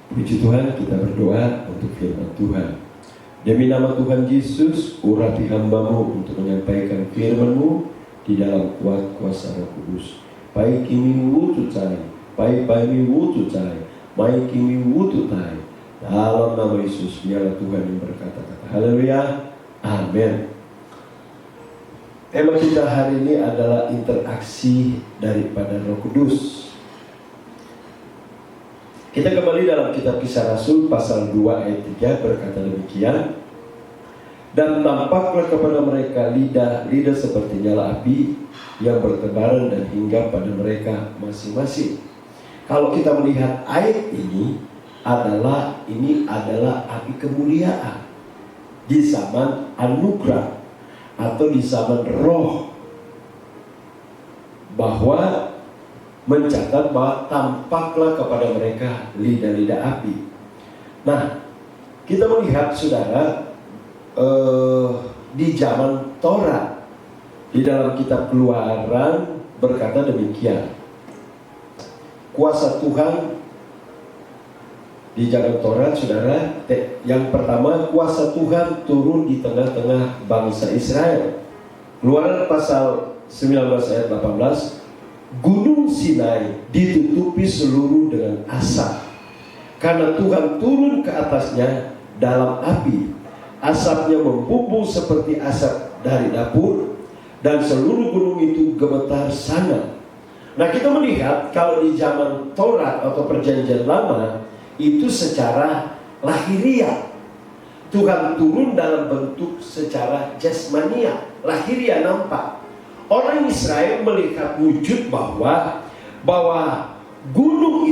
Puji Tuhan, kita berdoa untuk firman Tuhan. Demi nama Tuhan Yesus, urapi hamba-Mu untuk menyampaikan firman-Mu di dalam kuat kuasa Roh Kudus. Pai kimi wutu cai, pai mi wutu cai, mai kimi wutu tai. Dalam nama Yesus, biarlah Tuhan yang berkata-kata. Haleluya, amin. Tema kita hari ini adalah interaksi daripada Roh Kudus. Kita kembali dalam kitab Kisah Rasul pasal 2 ayat 3 berkata demikian. Dan tampaklah kepada mereka lidah seperti nyala api yang bertebaran dan hinggap pada mereka masing-masing. Kalau kita melihat ayat ini adalah api kemuliaan di zaman anugerah atau di zaman roh, bahwa mencatat bahwa tampaklah kepada mereka lidah-lidah api. Nah, kita melihat saudara di zaman Taurat, di dalam kitab Keluaran berkata demikian. Kuasa Tuhan di zaman Taurat, saudara, yang pertama, kuasa Tuhan turun di tengah-tengah bangsa Israel. Keluaran pasal 19 ayat 18. Gunung Sinai ditutupi seluruh dengan asap, karena Tuhan turun ke atasnya dalam api. Asapnya membumbung seperti asap dari dapur, dan seluruh gunung itu gemetar sangat. Nah, kita melihat kalau di zaman Taurat atau Perjanjian Lama itu secara lahiriah. Tuhan turun dalam bentuk secara jasmania, lahiriah, nampak. Orang Israel melihat wujud bahwa gunung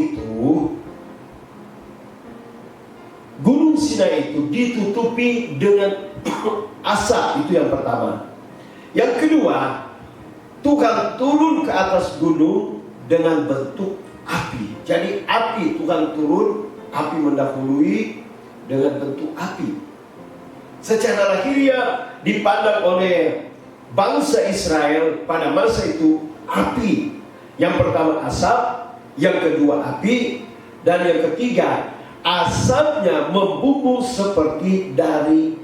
Sinai itu ditutupi dengan asap. Itu yang pertama. Yang kedua, Tuhan turun ke atas gunung dengan bentuk api. Jadi api, Tuhan turun, api mendahului dengan bentuk api. Secara lahiriah dipandang oleh bangsa Israel pada masa itu api. Yang pertama asap, yang kedua api, dan yang ketiga asapnya membumbung seperti dari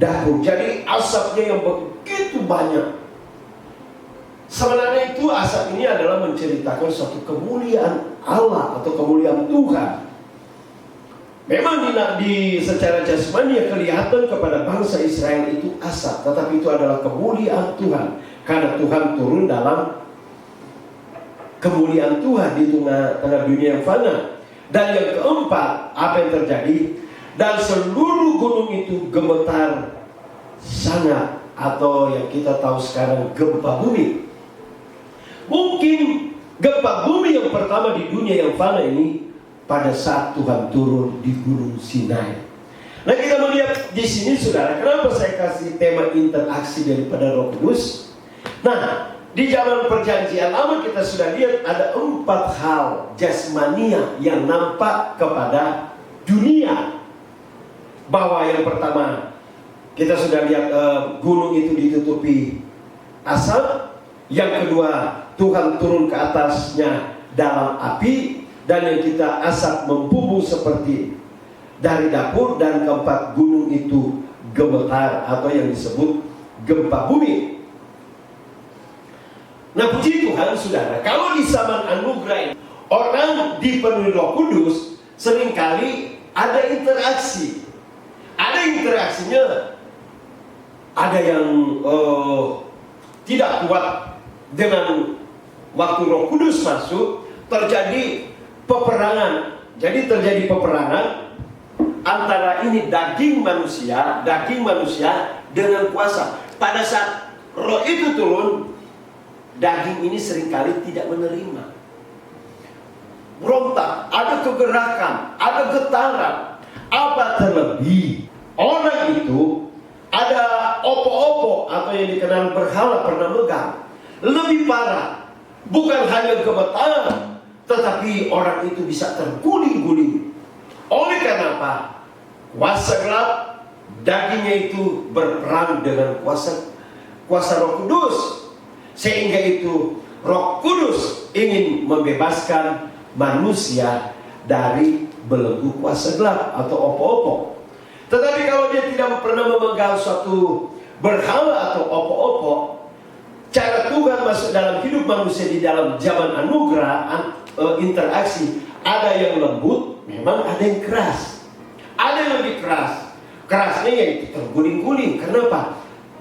dapur. Jadi asapnya yang begitu banyak. Sebenarnya itu asap ini adalah menceritakan suatu kemuliaan Allah atau kemuliaan Tuhan. Memang secara jasmani kelihatan kepada bangsa Israel itu asap, tetapi itu adalah kemuliaan Tuhan, karena Tuhan turun dalam kemuliaan Tuhan di tengah dunia yang fana. Dan yang keempat, apa yang terjadi? Dan seluruh gunung itu gemetar sangat, atau yang kita tahu sekarang gempa bumi. Mungkin gempa bumi yang pertama di dunia yang fana ini pada saat Tuhan turun di Gunung Sinai. Nah, kita melihat di sini, saudara, kenapa saya kasih tema interaksi daripada Roh Kudus? Nah, di zaman Perjanjian Lama kita sudah lihat ada 4 hal jasmania yang nampak kepada dunia. Bahwa yang pertama, kita sudah lihat gunung itu ditutupi asap. Yang kedua, Tuhan turun ke atasnya dalam api. Dan yang kita asap membumbung seperti dari dapur. Dan keempat, gunung itu gemetar atau yang disebut gempa bumi. Nah, puji Tuhan, saudara, kalau di zaman anugerah ini, orang dipenuhi Roh Kudus, seringkali ada interaksi. Ada interaksinya. Ada yang tidak kuat dengan waktu Roh Kudus masuk, terjadi peperangan. Jadi terjadi peperangan antara ini daging manusia dengan kuasa. Pada saat roh itu turun, daging ini seringkali tidak menerima. Berontak, ada kegerakan, ada getaran. Apa terlebih, orang itu ada opo-opo atau yang dikenal berhala pernah megang. Lebih parah, bukan hanya gemetaran, tetapi orang itu bisa terguling-guling. Oleh karena apa? Kuasa gelap, dagingnya itu berperang dengan kuasa Roh Kudus. Sehingga itu Roh Kudus ingin membebaskan manusia dari belenggu kuasa gelap atau opo-opo. Tetapi kalau dia tidak pernah memegang suatu berhala atau opo-opo, cara Tuhan masuk dalam hidup manusia di dalam zaman anugerah, interaksi, ada yang lembut, memang ada yang keras. Ada yang lebih keras. Kerasnya yang terguling-guling. Kenapa?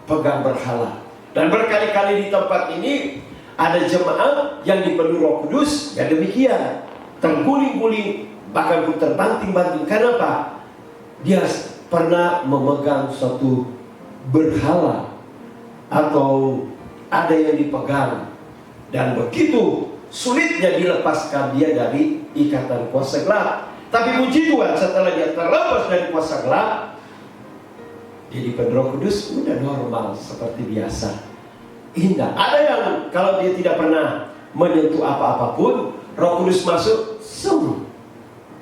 Pegang berhala. Dan berkali-kali di tempat ini ada jemaat yang dipenuhi Roh Kudus, ya demikian, terguling-guling, bahkan terbanting-banting. Kenapa? Dia pernah memegang suatu berhala atau ada yang dipegang, dan begitu sulitnya dilepaskan dia dari ikatan kuasa gelap. Tapi puji Tuhan, setelah dia terlepas dari kuasa gelap, jadi Roh Kudus udah normal seperti biasa, indah. Ada yang kalau dia tidak pernah menyentuh apa-apapun, Roh Kudus masuk,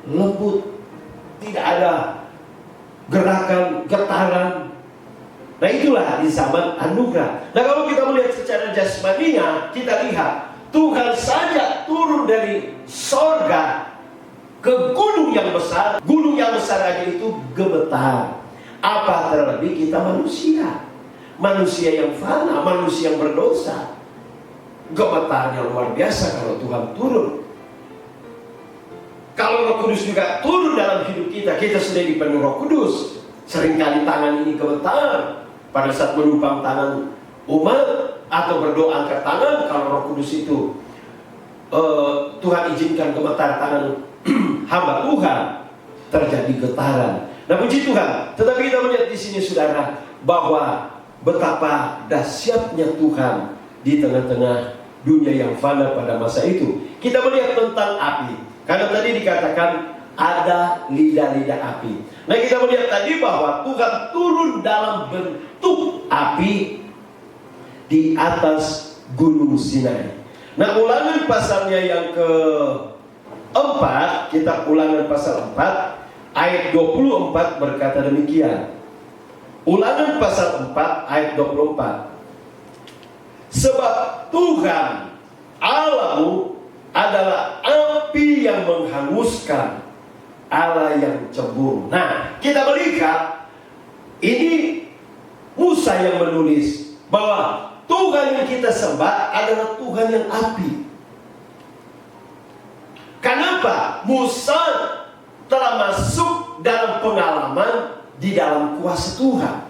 lembut, tidak ada gerakan, getaran. Nah itulah di zaman anugerah. Nah kalau kita melihat secara jasmaninya, kita lihat Tuhan saja turun dari sorga ke gunung yang besar. Gunung yang besar aja itu gemetar. Apa terlebih kita manusia, manusia yang fana, manusia yang berdosa. Gemetarnya luar biasa kalau Tuhan turun. Kalau Roh Kudus juga turun dalam hidup kita, kita sudah dipenuhi Roh Kudus. Seringkali tangan ini gemetar pada saat menumpang tangan umat atau berdoa angkat tangan. Kalau Roh Kudus itu Tuhan izinkan gemetar tangan hamba Tuhan, terjadi getaran. Nah puji Tuhan. Tetapi kita melihat di sini saudara, bahwa betapa dahsyatnya Tuhan di tengah-tengah dunia yang fana pada masa itu. Kita melihat tentang api, karena tadi dikatakan ada lidah-lidah api. Nah kita melihat tadi bahwa Tuhan turun dalam bentuk api di atas Gunung Sinai. Nah Ulangan pasalnya yang ke-4, kita Ulangan pasal 4 ayat 24 berkata demikian. Ulangan pasal 4 ayat 24. Sebab Tuhan Allahmu adalah api yang menghanguskan, Allah yang cemburu. Nah, kita melihat ini Musa yang menulis bahwa Tuhan yang kita sembah adalah Tuhan yang api. Kenapa? Musa telah masuk dalam pengalaman di dalam kuasa Tuhan.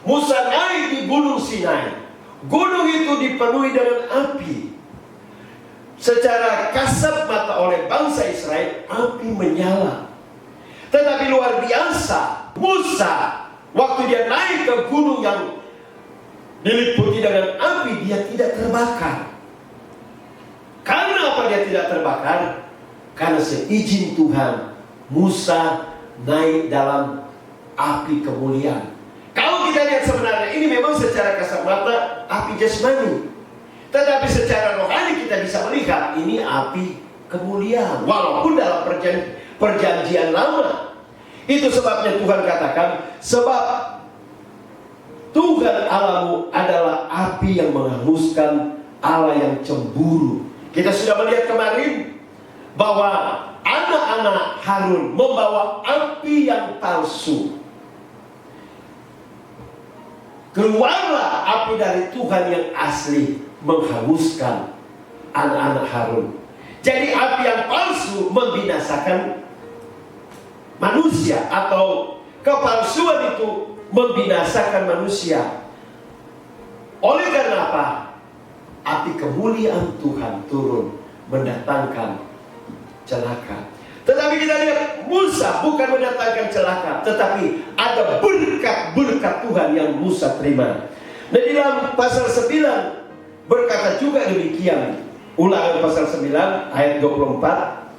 Musa naik di Gunung Sinai. Gunung itu dipenuhi dengan api. Secara kasat mata oleh bangsa Israel, api menyala. Tetapi luar biasa, Musa waktu dia naik ke gunung yang diliputi dengan api, dia tidak terbakar. Karena apa dia tidak terbakar? Karena seizin Tuhan, Musa naik dalam api kemuliaan. Kalau kita lihat sebenarnya ini memang secara kasat mata api jasmani, tetapi secara rohani kita bisa melihat ini api kemuliaan. Walaupun dalam perjanjian lama. Itu sebabnya Tuhan katakan, sebab Tuhan Allahmu adalah api yang menghanguskan, Allah yang cemburu. Kita sudah melihat kemarin bahwa anak-anak Harun membawa api yang palsu. Keluarlah api dari Tuhan yang asli menghanguskan anak-anak Harun. Jadi api yang palsu membinasakan manusia, atau kepalsuan itu membinasakan manusia. Oleh karena apa? Api kemuliaan Tuhan turun mendatangkan celaka. Tetapi kita lihat Musa bukan mendatangkan celaka, tetapi ada berkat-berkat Tuhan yang Musa terima. Dan di dalam pasal 9 berkata juga demikian. Ulangan pasal 9 ayat 24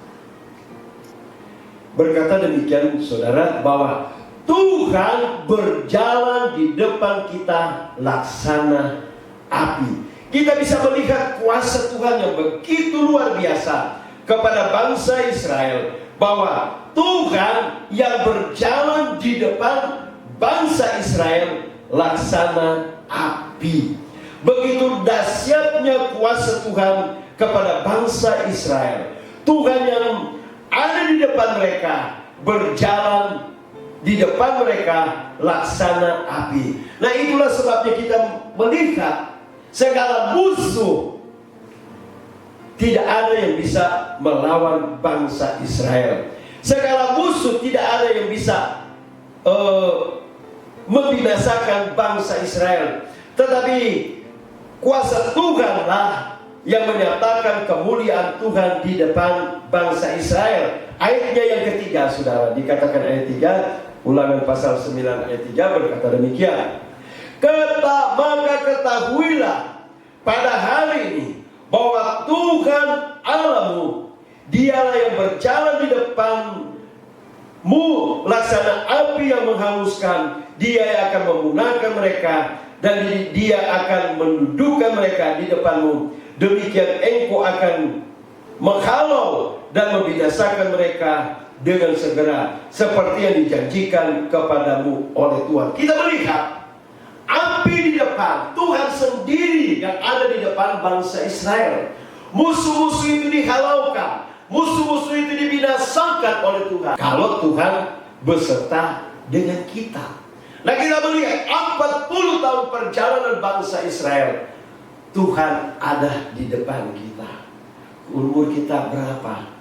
berkata demikian saudara, bahwa Tuhan berjalan di depan kita laksana api. Kita bisa melihat kuasa Tuhan yang begitu luar biasa kepada bangsa Israel, bahwa Tuhan yang berjalan di depan bangsa Israel laksana api. Begitu dahsyatnya kuasa Tuhan kepada bangsa Israel. Tuhan yang ada di depan mereka, berjalan di depan mereka laksana api. Nah, itulah sebabnya kita melihat segala musuh, tidak ada yang bisa melawan bangsa Israel. Segala musuh tidak ada yang bisa membinasakan bangsa Israel. Tetapi kuasa Tuhanlah yang menyatakan kemuliaan Tuhan di depan bangsa Israel. Ayatnya yang ketiga, saudara, dikatakan ayat 3, Ulangan pasal 9 ayat 3 berkata demikian. Maka ketahuilah pada hari ini bahwa Tuhan Allahmu, dialah yang berjalan di depanmu laksana api yang menghanguskan. Dia yang akan memunahkan mereka, dan dia akan mendudukkan mereka di depanmu. Demikian engkau akan menghalau dan membinasakan mereka dengan segera, seperti yang dijanjikan kepadamu oleh Tuhan. Kita melihat api di depan, Tuhan sendiri yang ada di depan bangsa Israel. Musuh-musuh itu dihalaukan, musuh-musuh itu dibinasakan oleh Tuhan, kalau Tuhan beserta dengan kita. Nah, kita melihat 40 tahun perjalanan bangsa Israel, Tuhan ada di depan kita. Umur kita berapa?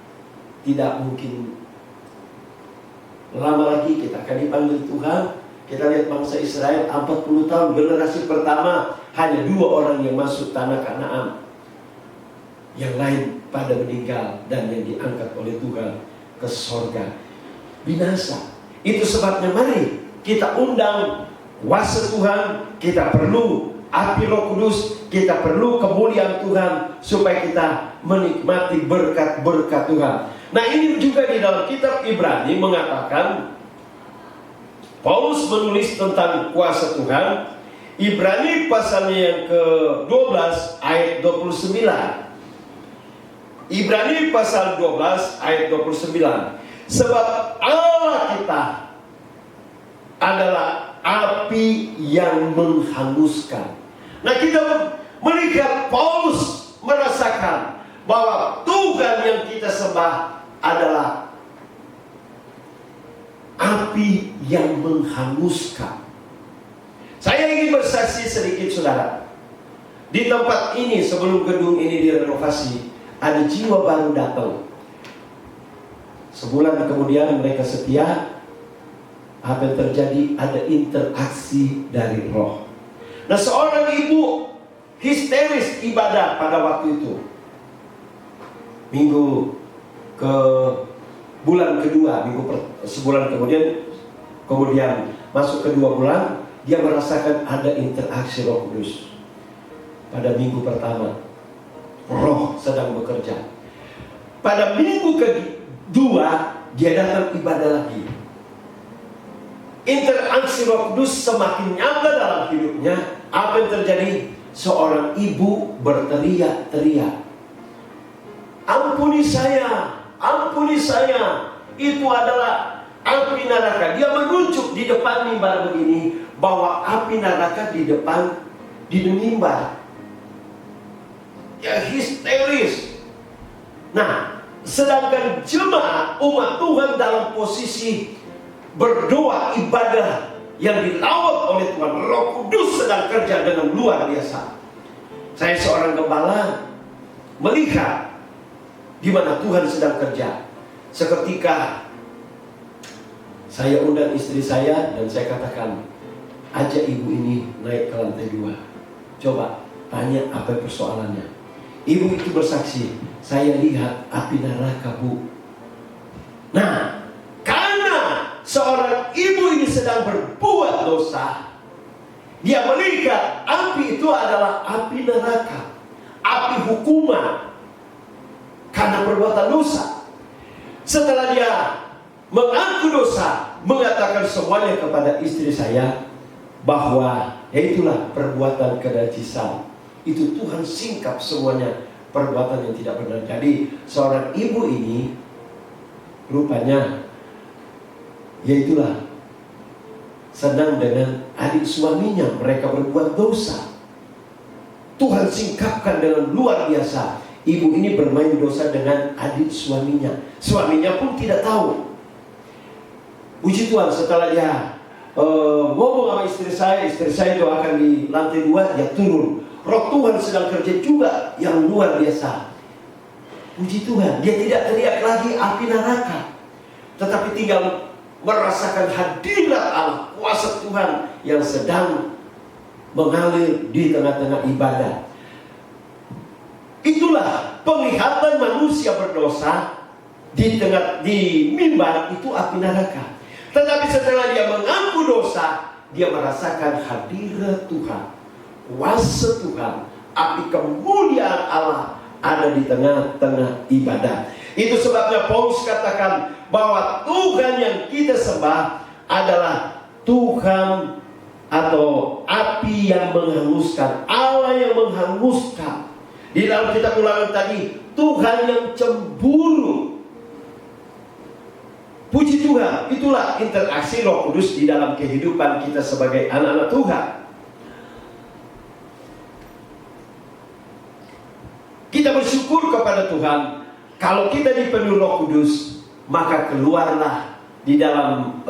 Tidak mungkin lama lagi kita akan dipanggil Tuhan. Kita lihat bangsa Israel 40 tahun, generasi pertama hanya 2 orang yang masuk tanah Kanaan. Yang lain pada meninggal dan yang diangkat oleh Tuhan ke sorga. Binasa. Itu sebabnya mari kita undang kuasa Tuhan. Kita perlu api Roh Kudus. Kita perlu kemuliaan Tuhan supaya kita menikmati berkat-berkat Tuhan. Nah, ini juga di dalam kitab Ibrani mengatakan, Paulus menulis tentang kuasa Tuhan. Ibrani pasalnya yang ke-12 ayat 29. Ibrani pasal 12 ayat 29. Sebab Allah kita adalah api yang menghanguskan. Nah, kita melihat Paulus merasakan bahwa Tuhan yang kita sembah adalah api yang menghanguskan. Saya ingin bersaksi sedikit, saudara. Di tempat ini sebelum gedung ini direnovasi, ada jiwa baru datang. Sebulan kemudian mereka setia. Apa yang terjadi? Ada interaksi dari roh. Nah, seorang ibu histeris ibadah pada waktu itu. Minggu ke bulan kedua, sebulan kemudian masuk ke 2 bulan, dia merasakan ada interaksi Roh Kudus. Pada minggu pertama, roh sedang bekerja. Pada minggu kedua, dia datang ibadah lagi. Interaksi Roh Kudus semakin nyata dalam hidupnya. Apa yang terjadi? Seorang ibu berteriak-teriak, ampuni saya, ampuni saya. Itu adalah api neraka. Dia menunjuk di depan mimbar begini, bahwa api neraka di depan mimbar. Ya, histeris. Nah, sedangkan jemaat umat Tuhan dalam posisi berdoa, ibadah yang dilawat oleh Tuhan, Roh Kudus sedang kerja dengan luar biasa. Saya seorang gembala melihat di mana Tuhan sedang kerja. Seketika saya undang istri saya dan saya katakan, ajak ibu ini naik ke lantai 2. Coba tanya apa persoalannya. Ibu itu bersaksi, saya lihat api neraka, Bu. Nah, karena seorang ibu ini sedang berbuat dosa, dia melihat api itu adalah api neraka, api hukuman karena perbuatan dosa. Setelah dia mengaku dosa, mengatakan semuanya kepada istri saya, bahwa yaitulah perbuatan kenajisan. Itu Tuhan singkap semuanya perbuatan yang tidak benar. Jadi seorang ibu ini rupanya yaitulah senang dengan adik suaminya, mereka berbuat dosa. Tuhan singkapkan dengan luar biasa. ibu ini bermain dosa dengan adik suaminya. Suaminya pun tidak tahu. Puji Tuhan, setelah dia ngomong sama istri saya doakan di lantai 2, dia turun. Roh Tuhan sedang kerja juga yang luar biasa. Puji Tuhan, dia tidak teriak lagi api neraka, tetapi tinggal merasakan hadirat Allah, kuasa Tuhan yang sedang mengalir di tengah-tengah ibadah. Itulah penglihatan manusia berdosa di mimbar itu api neraka. Tetapi setelah dia mengaku dosa, dia merasakan hadirat Tuhan, kuasa Tuhan, api kemuliaan Allah ada di tengah-tengah ibadah. Itu sebabnya Paulus katakan bahwa Tuhan yang kita sembah adalah Tuhan atau api yang menghanguskan, Allah yang menghanguskan. Di dalam kitab Ulangan tadi, Tuhan yang cemburu. Puji Tuhan, itulah interaksi Roh Kudus di dalam kehidupan kita sebagai anak-anak Tuhan. Kita bersyukur kepada Tuhan. Kalau kita dipenuhi Roh Kudus, maka keluarlah di dalam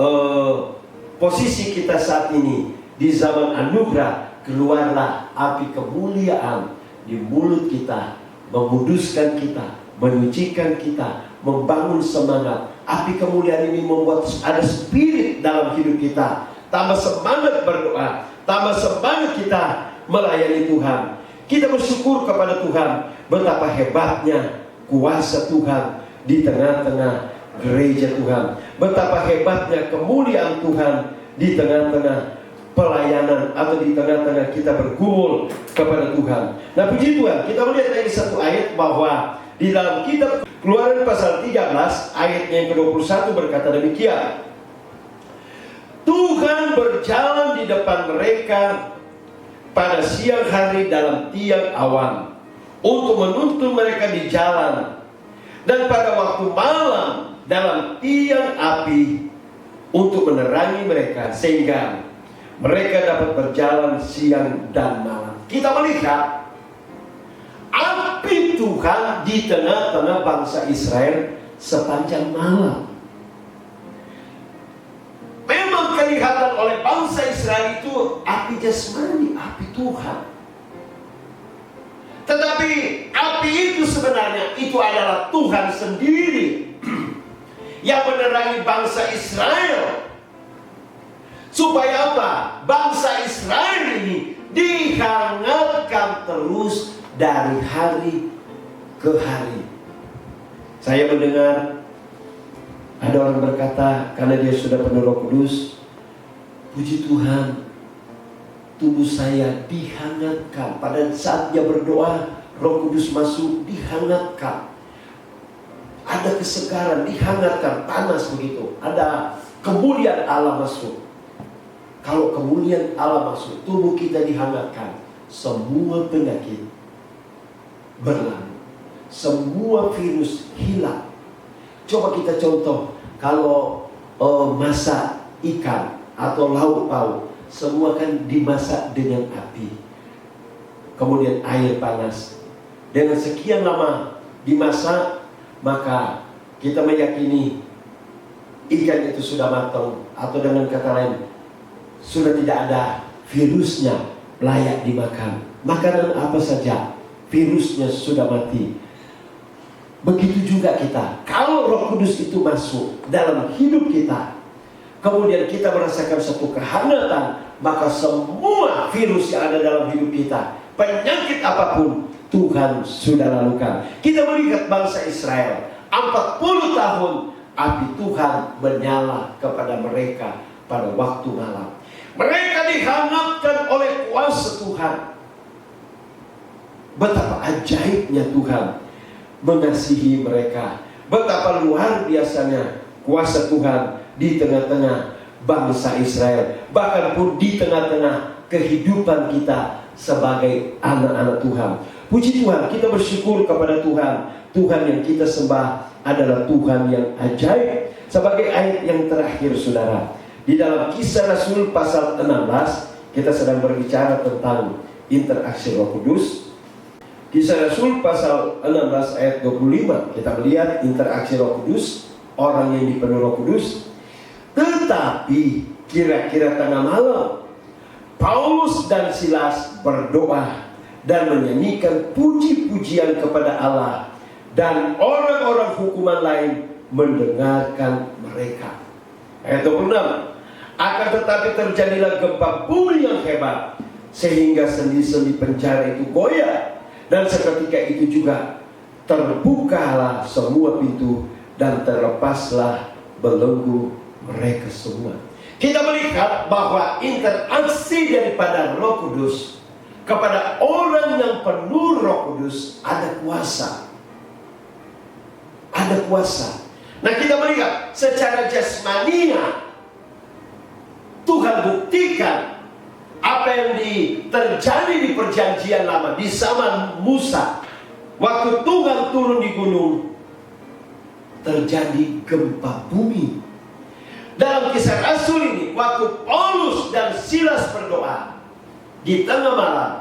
posisi kita saat ini, di zaman anugerah, keluarlah api kemuliaan di mulut kita, menguduskan kita, menyucikan kita, membangun semangat. Api kemuliaan ini membuat ada spirit dalam hidup kita, tambah semangat berdoa, tambah semangat kita melayani Tuhan. Kita bersyukur kepada Tuhan betapa hebatnya kuasa Tuhan di tengah-tengah gereja Tuhan, betapa hebatnya kemuliaan Tuhan di tengah-tengah pelayanan atau di tengah-tengah kita bergumul kepada Tuhan. Nah, puji Tuhan, kita melihat dari satu ayat bahwa di dalam kitab Keluaran pasal 13 ayat yang ke-21 berkata demikian. Tuhan berjalan di depan mereka pada siang hari dalam tiang awan untuk menuntun mereka di jalan, dan pada waktu malam dalam tiang api untuk menerangi mereka, sehingga mereka dapat berjalan siang dan malam. Kita melihat api Tuhan di tengah-tengah bangsa Israel sepanjang malam. Memang kelihatan oleh bangsa Israel itu api jasmani, api Tuhan. Tetapi api itu sebenarnya itu adalah Tuhan sendiri yang menerangi bangsa Israel. Supaya apa? Bangsa Israel ini dihangatkan terus dari hari ke hari. Saya mendengar ada orang berkata, karena dia sudah penuh Roh Kudus, puji Tuhan, tubuh saya dihangatkan. Pada saat dia berdoa, Roh Kudus masuk, dihangatkan. Ada kesegaran, dihangatkan, panas begitu. Ada kemuliaan Allah masuk. Kalau kemuliaan Allah masuk, tubuh kita dihangatkan, semua penyakit berlalu, semua virus hilang. Coba kita contoh, kalau masak ikan atau lauk pauk, semua kan dimasak dengan api, kemudian air panas. Dengan sekian lama dimasak, maka kita meyakini ikan itu sudah matang, atau dengan kata lain sudah tidak ada virusnya, layak dimakan. Makanan apa saja virusnya sudah mati. Begitu juga kita, kalau Roh Kudus itu masuk dalam hidup kita, kemudian kita merasakan satu kehangatan, maka semua virus yang ada dalam hidup kita, penyakit apapun, Tuhan sudah lalukan. Kita melihat bangsa Israel 40 tahun api Tuhan menyala kepada mereka pada waktu malam. Mereka dihangatkan oleh kuasa Tuhan. Betapa ajaibnya Tuhan mengasihi mereka. Betapa luar biasanya kuasa Tuhan di tengah-tengah bangsa Israel. Bahkan pun di tengah-tengah kehidupan kita sebagai anak-anak Tuhan. Puji Tuhan, kita bersyukur kepada Tuhan. Tuhan yang kita sembah adalah Tuhan yang ajaib. Sebagai ayat yang terakhir, saudara, di dalam Kisah Rasul pasal 16, kita sedang berbicara tentang interaksi Roh Kudus. Kisah Rasul pasal 16 ayat 25, kita melihat interaksi Roh Kudus, orang yang dipenuhi Roh Kudus. Tetapi kira-kira tengah malam, Paulus dan Silas berdoa dan menyanyikan puji-pujian kepada Allah, dan orang-orang hukuman lain mendengarkan mereka. Ayat 26, akan tetapi terjadilah gempa bumi yang hebat, sehingga sendi-sendi penjara itu goyah, dan seketika itu juga terbukalah semua pintu dan terlepaslah belenggu mereka semua. Kita melihat bahwa interaksi daripada Roh Kudus kepada orang yang penuh Roh Kudus ada kuasa. Ada kuasa. Nah, kita melihat secara jasmania Tuhan buktikan apa yang terjadi di perjanjian lama di zaman Musa. Waktu Tuhan turun di gunung, terjadi gempa bumi. Dalam Kisah Rasul ini, waktu Paulus dan Silas berdoa di tengah malam,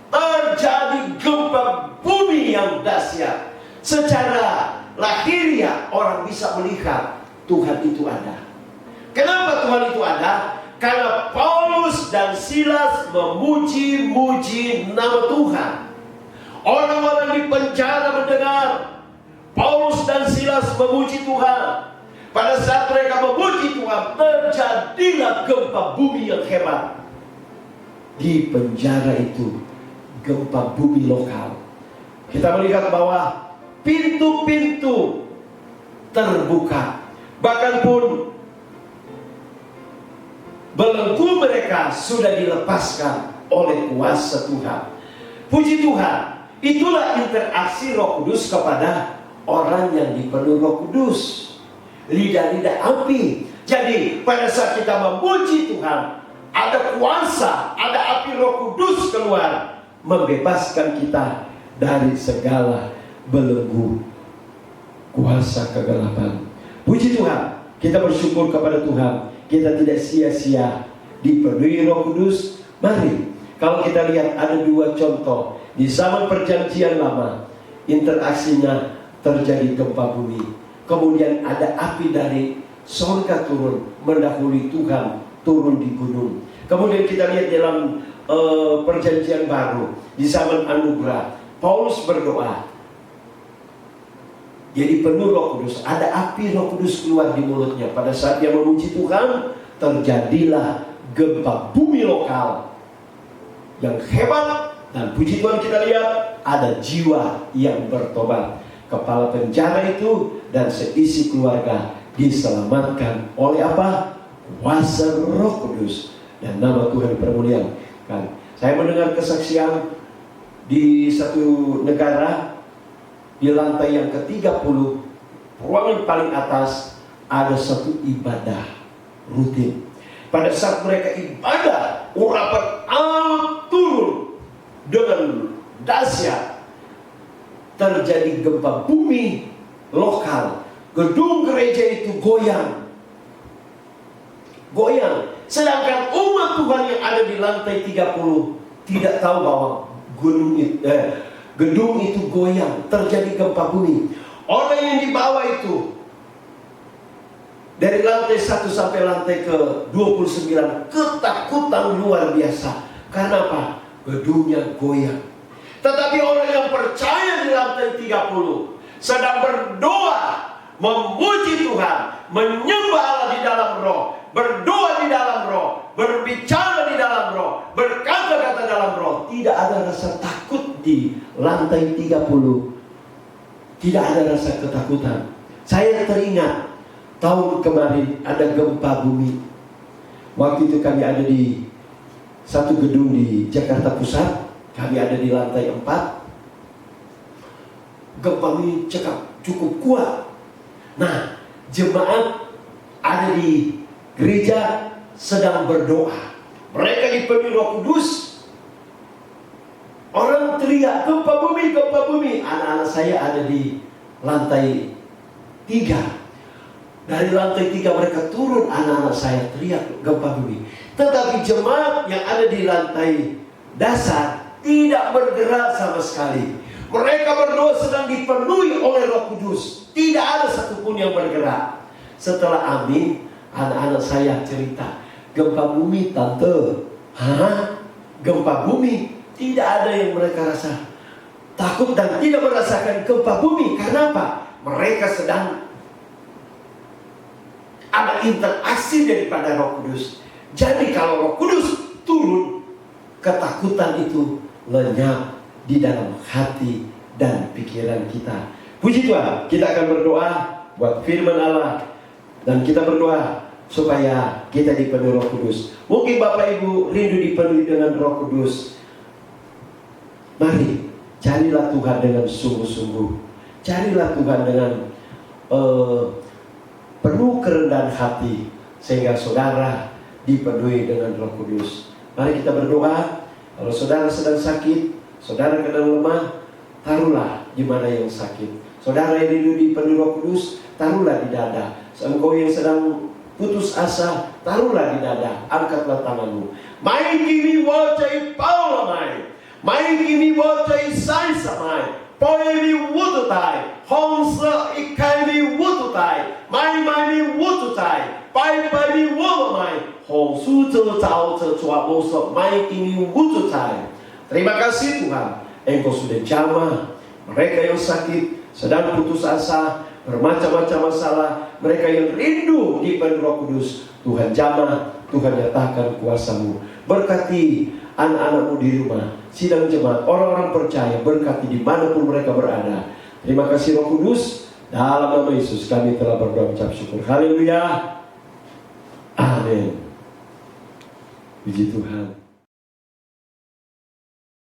terjadi gempa bumi yang dahsyat. Secara lahiriah orang bisa melihat Tuhan itu ada. Kenapa Tuhan itu ada? Karena Paulus dan Silas memuji-muji nama Tuhan. Orang-orang di penjara mendengar Paulus dan Silas memuji Tuhan. Pada saat mereka memuji Tuhan, terjadilah gempa bumi yang hebat. Di penjara itu, gempa bumi lokal. Kita melihat bahwa pintu-pintu terbuka. Bahkan pun belenggu mereka sudah dilepaskan oleh kuasa Tuhan. Puji Tuhan, itulah interaksi Roh Kudus kepada orang yang dipenuhi Roh Kudus. Lidah-lidah api. Jadi pada saat kita memuji Tuhan, ada kuasa, ada api Roh Kudus keluar, membebaskan kita dari segala belenggu kuasa kegelapan. Puji Tuhan, kita bersyukur kepada Tuhan. Kita tidak sia-sia dipenuhi Roh Kudus. Mari, kalau kita lihat ada dua contoh di zaman perjanjian lama, interaksinya terjadi gempa bumi. Kemudian ada api dari surga turun mendahului Tuhan turun di gunung. Kemudian kita lihat dalam perjanjian baru di zaman anugerah, Paulus berdoa. Jadi penuh Roh Kudus, ada api Roh Kudus keluar di mulutnya. Pada saat dia memuji Tuhan, terjadilah gempa bumi lokal yang hebat. Dan puji Tuhan kita lihat ada jiwa yang bertobat. Kepala penjara itu dan seisi keluarga diselamatkan oleh apa? Kuasa Roh Kudus. Dan nama Tuhan dipermuliakan. Saya mendengar kesaksian di satu negara, di lantai yang ke-30, ruangan paling atas, ada satu ibadah rutin. Pada saat mereka ibadah, urapan Allah turun dengan dahsyat. Terjadi gempa bumi lokal. Gedung gereja itu goyang. Sedangkan umat Tuhan yang ada di lantai 30 tidak tahu bahwa gedung itu goyang, terjadi gempa bumi. Orang yang di bawah itu dari lantai 1 sampai lantai ke-29 ketakutan luar biasa. Karena apa? Gedungnya goyang. Tetapi orang yang percaya di lantai 30 sedang berdoa, memuji Tuhan, menyembah Allah di dalam roh, berdoa di dalam roh, berbicara di dalam roh, berkata-kata dalam roh. Tidak ada rasa takut di lantai 30. Tidak ada rasa ketakutan. Saya teringat tahun kemarin ada gempa bumi. Waktu itu kami ada di satu gedung di Jakarta Pusat. Kami ada di lantai 4. Gempa bumi cukup kuat. Nah, jemaat ada di gereja sedang berdoa. Mereka dipenuhi Roh Kudus. Orang teriak gempa bumi, gempa bumi. Anak-anak saya ada di lantai 3. Dari lantai 3 mereka turun, anak-anak saya teriak gempa bumi. Tetapi jemaat yang ada di lantai dasar tidak bergerak sama sekali. Mereka berdua sedang dipenuhi oleh Roh Kudus. Tidak ada satupun yang bergerak. Setelah amin, anak-anak saya cerita, gempa bumi tante. Hah? Gempa bumi? Tidak ada yang mereka rasa takut dan tidak merasakan gempa bumi. Karena apa? Mereka sedang ada interaksi daripada Roh Kudus. Jadi kalau Roh Kudus turun, ketakutan itu lenyap di dalam hati dan pikiran kita. Puji Tuhan, kita akan berdoa buat firman Allah. Dan kita berdoa supaya kita dipenuhi Roh Kudus. Mungkin Bapak Ibu rindu dipenuhi dengan Roh Kudus. Mari, carilah Tuhan dengan sungguh-sungguh. Carilah Tuhan dengan penuh kerendahan hati, sehingga saudara dipenuhi dengan Roh Kudus. Mari kita berdoa. Kalau saudara sedang sakit, saudara sedang lemah, taruhlah di mana yang sakit. Saudara yang rindu dipenuhi Roh Kudus, taruhlah di dada. Engkau yang sedang putus asa, taruhlah di dada. Angkatlah tanganmu. Mai kimi wajai Paula mai. Mai kimi wajai Saisa mai. Poe mi wututai. Hongsa ikai mi wututai. Mai mi wututai. Pai mi woma mai. Hongsu zhe zao zhe zua bosa. Mai kimi wututai. Terima kasih Tuhan, Engkau sudah jamah mereka yang sakit, sedang putus asa, bermacam-macam masalah, mereka yang rindu dipenuhi Roh Kudus. Tuhan jamah, Tuhan nyatakan kuasa-Mu. Berkati anak-anak-Mu di rumah, sidang jemaat, orang-orang percaya, berkati dimanapun mereka berada. Terima kasih Roh Kudus. Dalam nama Yesus kami telah berdoa ucap syukur. Haleluya. Amin. Puji Tuhan.